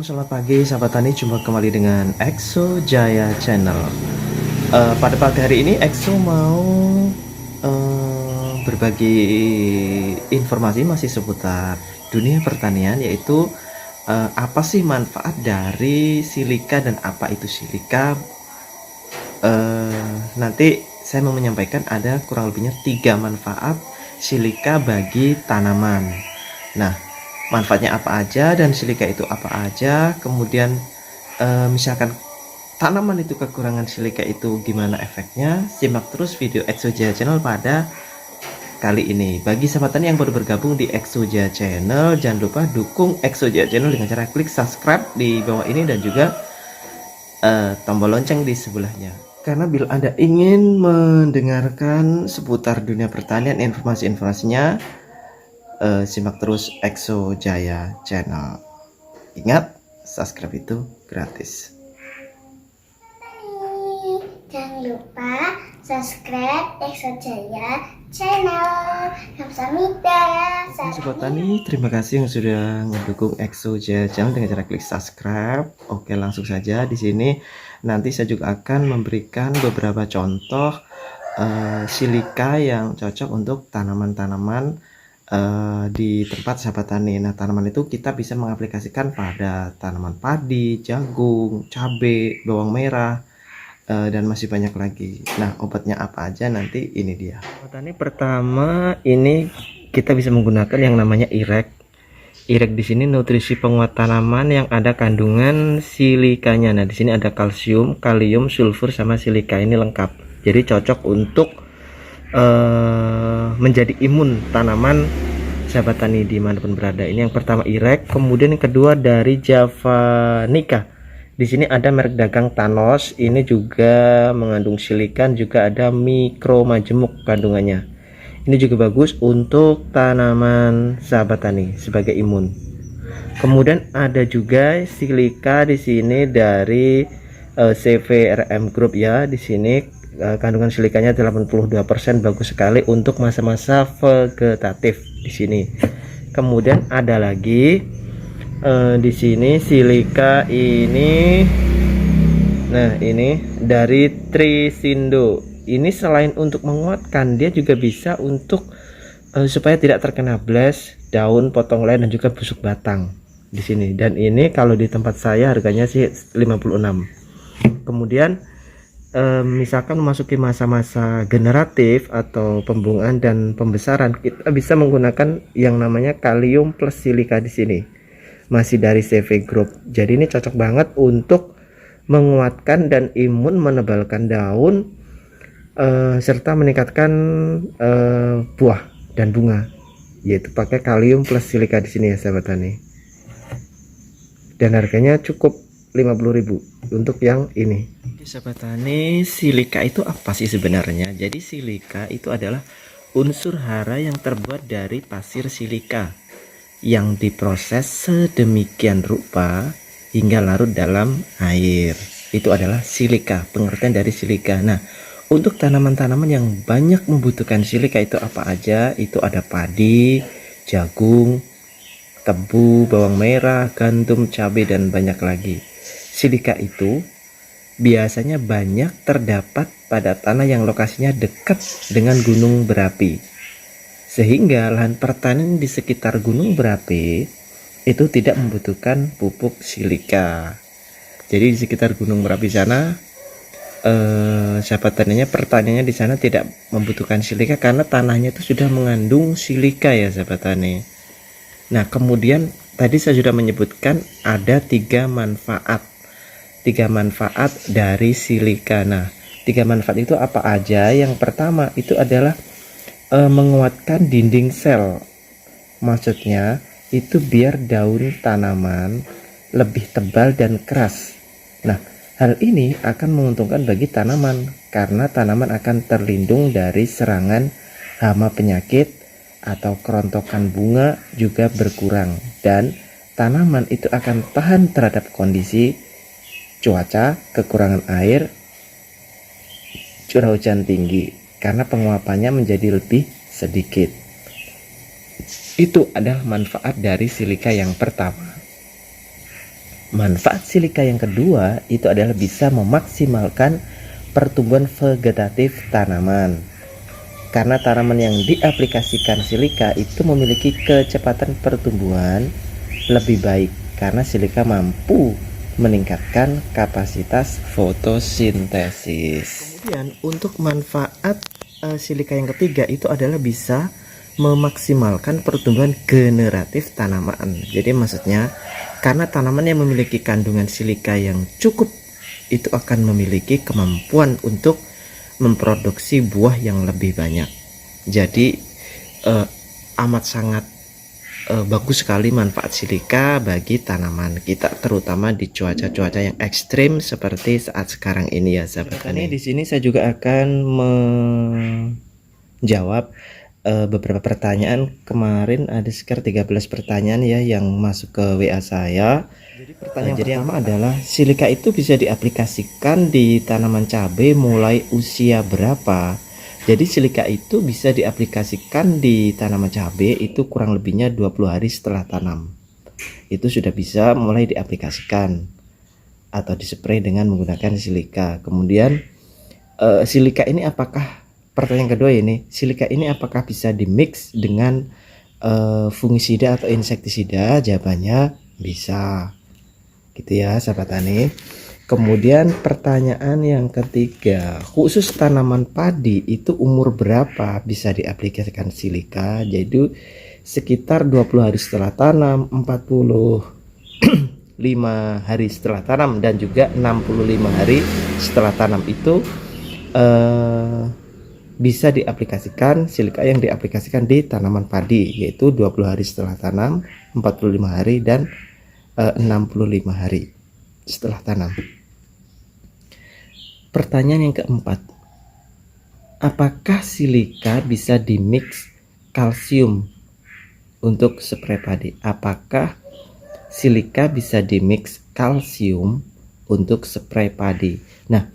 Selamat pagi sahabat tani, jumpa kembali dengan Exo Jaya Channel. Pada pagi hari ini Exo mau berbagi informasi masih seputar dunia pertanian, yaitu apa sih manfaat dari silika dan apa itu silika. Nanti saya mau menyampaikan ada kurang lebihnya 3 manfaat silika bagi tanaman. Nah, manfaatnya apa aja dan silika itu apa aja, kemudian misalkan tanaman itu kekurangan silika itu gimana efeknya. Simak terus video Exoja Channel pada kali ini. Bagi sahabat tani yang baru bergabung di Exoja Channel, jangan lupa dukung Exoja Channel dengan cara klik subscribe di bawah ini dan juga tombol lonceng di sebelahnya. Karena bila Anda ingin mendengarkan seputar dunia pertanian, informasi-informasinya, simak terus Exo Jaya Channel. Ingat, subscribe itu gratis. Jangan lupa subscribe Exo Jaya Channel. Kamsahamnida. Sobat Tani, terima kasih yang sudah mendukung Exo Jaya Channel dengan cara klik subscribe. Oke, langsung saja di sini. Nanti saya juga akan memberikan beberapa contoh silika yang cocok untuk tanaman-tanaman di tempat sahabat tani. Nah, tanaman itu kita bisa mengaplikasikan pada tanaman padi, jagung, cabai, bawang merah, dan masih banyak lagi. Nah, obatnya apa aja nanti ini dia. Sahabat tani, pertama ini kita bisa menggunakan yang namanya IREK. IREK di sini nutrisi penguat tanaman yang ada kandungan silikanya. Nah, di sini ada kalsium, kalium, sulfur sama silika, ini lengkap. Jadi cocok untuk menjadi imun tanaman sahabat tani dimanapun berada. Ini yang pertama IREK. Kemudian yang kedua dari Javanica. Di sini ada merek dagang Thanos. Ini juga mengandung silikan, juga ada mikromajemuk kandungannya. Ini juga bagus untuk tanaman sahabat tani sebagai imun. Kemudian ada juga silika di sini dari CVRM Group ya. Di sini kandungan silikanya 82%, bagus sekali untuk masa-masa vegetatif di sini. Kemudian ada lagi di sini silika ini. Nah, ini dari Trisindo. Ini selain untuk menguatkan, dia juga bisa untuk supaya tidak terkena bles, daun, potong lain dan juga busuk batang di sini. Dan ini kalau di tempat saya harganya sih 56. Kemudian misalkan memasuki masa-masa generatif atau pembungaan dan pembesaran, kita bisa menggunakan yang namanya kalium plus silika di sini. Masih dari CV Group. Jadi ini cocok banget untuk menguatkan dan imun, menebalkan daun, serta meningkatkan buah dan bunga. Yaitu pakai kalium plus silika di sini ya sahabat tani. Dan harganya cukup 50.000 untuk yang ini. Sahabat tani, silika itu apa sih sebenarnya? Jadi silika itu adalah unsur hara yang terbuat dari pasir silika yang diproses sedemikian rupa hingga larut dalam air. Itu adalah silika, pengertian dari silika. Nah, untuk tanaman-tanaman yang banyak membutuhkan silika itu apa aja? Itu ada padi, jagung, tebu, bawang merah, gandum, cabai dan banyak lagi. Silika itu biasanya banyak terdapat pada tanah yang lokasinya dekat dengan gunung berapi, sehingga lahan pertanian di sekitar gunung berapi itu tidak membutuhkan pupuk silika. Jadi di sekitar gunung berapi sana sahabat taninya, pertaniannya di sana tidak membutuhkan silika karena tanahnya itu sudah mengandung silika ya sahabat tani. Nah, kemudian tadi saya sudah menyebutkan ada 3 manfaat dari silika. Nah, 3 manfaat itu apa aja? Yang pertama itu adalah menguatkan dinding sel. Maksudnya itu biar daun tanaman lebih tebal dan keras. Nah, hal ini akan menguntungkan bagi tanaman karena tanaman akan terlindung dari serangan hama penyakit atau kerontokan bunga juga berkurang, dan tanaman itu akan tahan terhadap kondisi cuaca, kekurangan air, curah hujan tinggi karena penguapannya menjadi lebih sedikit. Itu adalah manfaat dari silika yang pertama. Manfaat silika yang kedua itu adalah bisa memaksimalkan pertumbuhan vegetatif tanaman. Karena tanaman yang diaplikasikan silika itu memiliki kecepatan pertumbuhan lebih baik karena silika mampu meningkatkan kapasitas fotosintesis. Kemudian untuk manfaat silika yang ketiga itu adalah bisa memaksimalkan pertumbuhan generatif tanaman. Jadi maksudnya karena tanaman yang memiliki kandungan silika yang cukup itu akan memiliki kemampuan untuk memproduksi buah yang lebih banyak. Jadi amat sangat bagus sekali manfaat silika bagi tanaman kita, terutama di cuaca-cuaca yang ekstrim seperti saat sekarang ini ya sahabat tani. Di sini saya juga akan menjawab beberapa pertanyaan. Kemarin ada sekitar 13 pertanyaan ya yang masuk ke WA saya. Jadi pertanyaan pertama adalah silika itu bisa diaplikasikan di tanaman cabai mulai usia berapa? Jadi silika itu bisa diaplikasikan di tanaman cabai itu kurang lebihnya 20 hari setelah tanam. Itu sudah bisa mulai diaplikasikan atau dispray dengan menggunakan silika. Kemudian silika ini apakah, pertanyaan kedua ini, silika ini apakah bisa dimix dengan fungisida atau insektisida? Jawabannya bisa. Gitu ya sahabat tani. Kemudian pertanyaan yang ketiga, khusus tanaman padi itu umur berapa bisa diaplikasikan silika? Jadi sekitar 20 hari setelah tanam, 45 hari setelah tanam, dan juga 65 hari setelah tanam itu bisa diaplikasikan silika yang diaplikasikan di tanaman padi, yaitu 20 hari setelah tanam, 45 hari, dan 65 hari setelah tanam. Pertanyaan yang keempat, apakah silika bisa dimix kalsium untuk spray padi? Apakah silika bisa dimix kalsium untuk spray padi? Nah,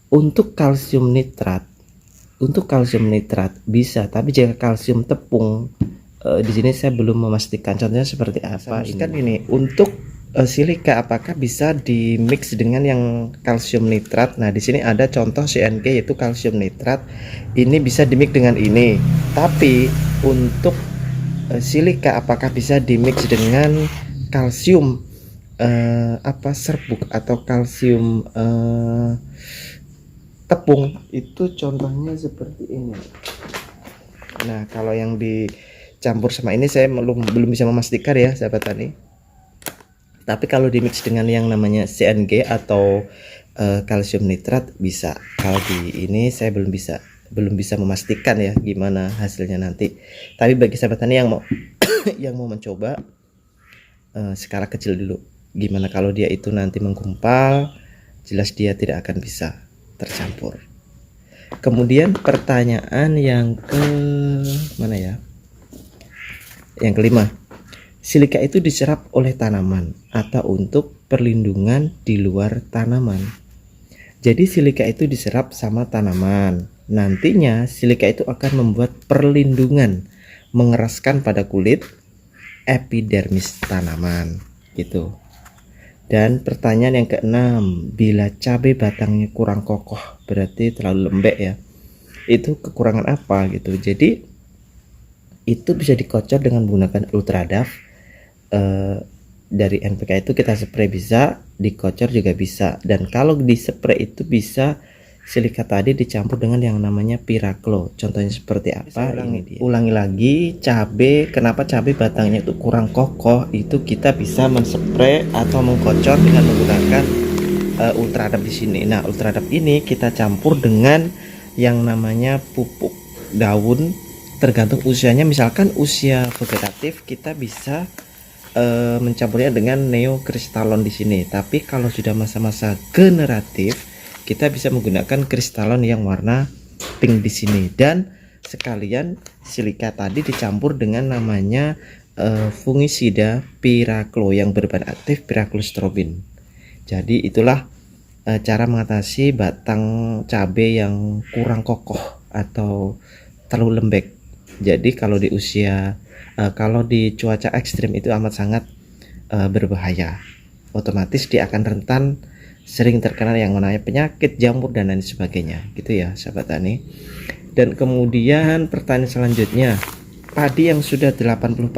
untuk kalsium nitrat bisa, tapi jika kalsium tepung di sini saya belum memastikan contohnya seperti apa. Ini untuk silika apakah bisa dimix dengan yang kalsium nitrat. Nah, di sini ada contoh CNG yaitu kalsium nitrat. Ini bisa dimix dengan ini. Tapi untuk silika apakah bisa dimix dengan kalsium serbuk atau kalsium tepung? Itu contohnya seperti ini. Nah, kalau yang dicampur sama ini saya belum bisa memastikan ya sahabat tani. Tapi kalau dimix dengan yang namanya CNG atau kalsium nitrat bisa. Kalau di ini saya belum bisa memastikan ya gimana hasilnya nanti. Tapi bagi sahabat tani yang mau yang mau mencoba skala kecil dulu. Gimana kalau dia itu nanti menggumpal, jelas dia tidak akan bisa tercampur. Kemudian pertanyaan yang yang kelima, silika itu diserap oleh tanaman atau untuk perlindungan di luar tanaman. Jadi silika itu diserap sama tanaman. Nantinya silika itu akan membuat perlindungan, mengeraskan pada kulit epidermis tanaman gitu. Dan pertanyaan yang keenam, bila cabai batangnya kurang kokoh berarti terlalu lembek ya. Itu kekurangan apa gitu. Jadi itu bisa dikocor dengan menggunakan Ultradaf. Dari NPK itu kita spray bisa, dikocor juga bisa. Dan kalau di spray itu bisa silika tadi dicampur dengan yang namanya Piraklo. Contohnya seperti apa? Ulangi lagi, cabai, kenapa cabai batangnya itu kurang kokoh? Itu kita bisa menspray atau mengkocor dengan menggunakan Ultradap di sini. Nah, Ultradap ini kita campur dengan yang namanya pupuk daun, tergantung usianya. Misalkan usia vegetatif kita bisa mencampurnya dengan neokristalon di sini. Tapi kalau sudah masa-masa generatif, kita bisa menggunakan kristalon yang warna pink di sini. Dan sekalian silika tadi dicampur dengan namanya fungisida Piraklo yang berbahan aktif piraclostrobin. Jadi itulah cara mengatasi batang cabai yang kurang kokoh atau terlalu lembek. Jadi kalau di usia kalau di cuaca ekstrim itu amat sangat berbahaya. otomatis dia akan rentan sering terkena yang namanya penyakit jamur dan lain sebagainya, gitu ya sahabat tani. Dan kemudian pertanyaan selanjutnya, padi yang sudah 80%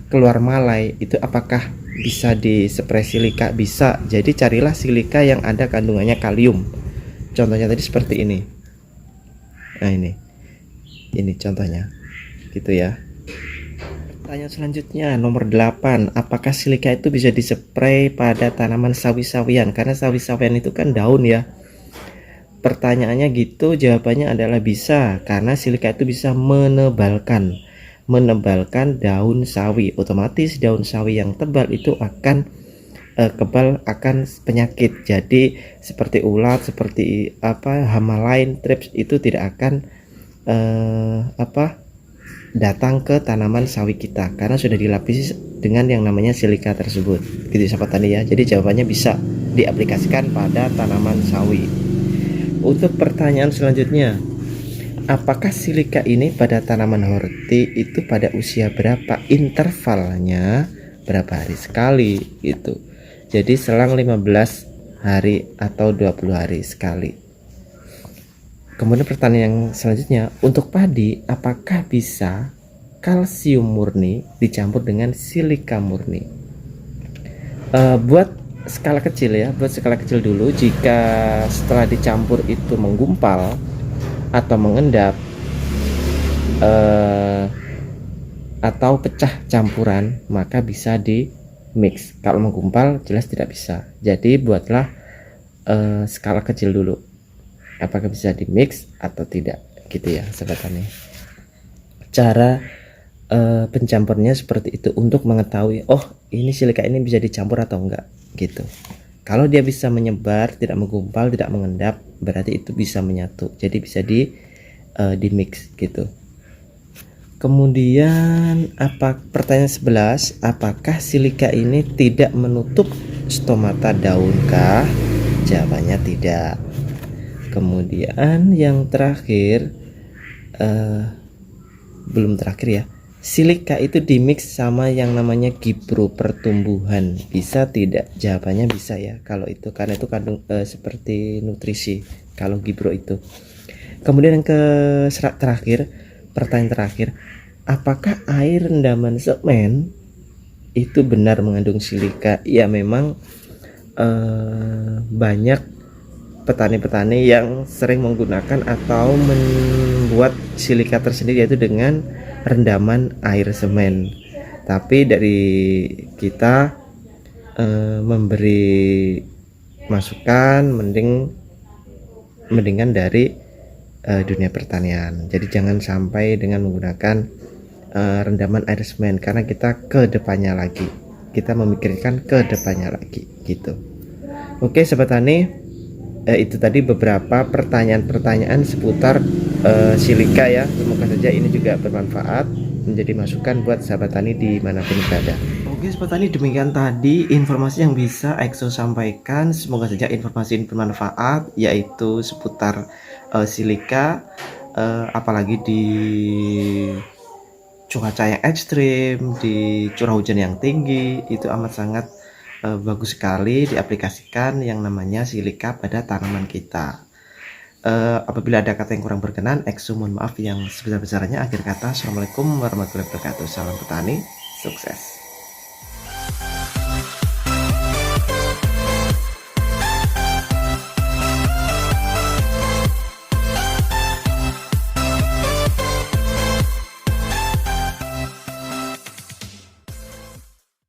keluar malai itu apakah bisa dispray silika? Bisa. Jadi carilah silika yang ada kandungannya kalium. Contohnya tadi seperti ini. Nah, ini contohnya, gitu ya. Pertanyaan selanjutnya nomor 8, apakah silika itu bisa dispray pada tanaman sawi-sawian? Karena sawi-sawian itu kan daun ya. Pertanyaannya gitu, jawabannya adalah bisa, karena silika itu bisa menebalkan daun sawi. Otomatis daun sawi yang tebal itu akan kebal akan penyakit. Jadi seperti ulat, seperti hama lain, trips itu tidak akan datang ke tanaman sawi kita karena sudah dilapisi dengan yang namanya silika tersebut, gitu sahabat tani ya. Jadi jawabannya bisa diaplikasikan pada tanaman sawi. Untuk pertanyaan selanjutnya, apakah silika ini pada tanaman horti itu pada usia berapa, intervalnya berapa hari sekali gitu. Jadi selang 15 hari atau 20 hari sekali. Kemudian pertanyaan yang selanjutnya, untuk padi apakah bisa kalsium murni dicampur dengan silika murni? Buat skala kecil ya, buat skala kecil dulu, jika setelah dicampur itu menggumpal atau mengendap atau pecah campuran, maka bisa di mix. Kalau menggumpal jelas tidak bisa. Jadi buatlah skala kecil dulu, apakah bisa di mix atau tidak, gitu ya sahabat tani. Cara pencampurnya seperti itu untuk mengetahui, oh ini silika ini bisa dicampur atau enggak, gitu. Kalau dia bisa menyebar, tidak menggumpal, tidak mengendap, berarti itu bisa menyatu, jadi bisa di mix gitu. Kemudian pertanyaan 11, apakah silika ini tidak menutup stomata daunkah? Jawabannya tidak. Kemudian yang terakhir, belum terakhir ya, silika itu dimix sama yang namanya gibro pertumbuhan, bisa tidak? Jawabannya bisa ya kalau itu, karena itu kandung seperti nutrisi kalau gibro itu. Kemudian yang terakhir, pertanyaan terakhir, apakah air rendaman semen itu benar mengandung silika? Ya memang banyak petani-petani yang sering menggunakan atau membuat silika tersendiri, yaitu dengan rendaman air semen. Tapi dari kita memberi masukan mendingan dari dunia pertanian. Jadi jangan sampai dengan menggunakan rendaman air semen, karena kita ke depannya lagi, kita memikirkan ke depannya lagi gitu. Oke sahabat tani, itu tadi beberapa pertanyaan-pertanyaan seputar silika ya. Semoga saja ini juga bermanfaat, menjadi masukan buat sahabat tani dimanapun berada. Oke sahabat tani, demikian tadi informasi yang bisa Exo sampaikan. Semoga saja informasi ini bermanfaat, yaitu seputar silika, apalagi di cuaca yang ekstrim, di curah hujan yang tinggi, itu amat sangat bagus sekali diaplikasikan yang namanya silika pada tanaman kita. Apabila ada kata yang kurang berkenan, Exo mohon maaf yang sebesar-besarnya. Akhir kata, assalamualaikum warahmatullahi wabarakatuh. Salam petani, sukses.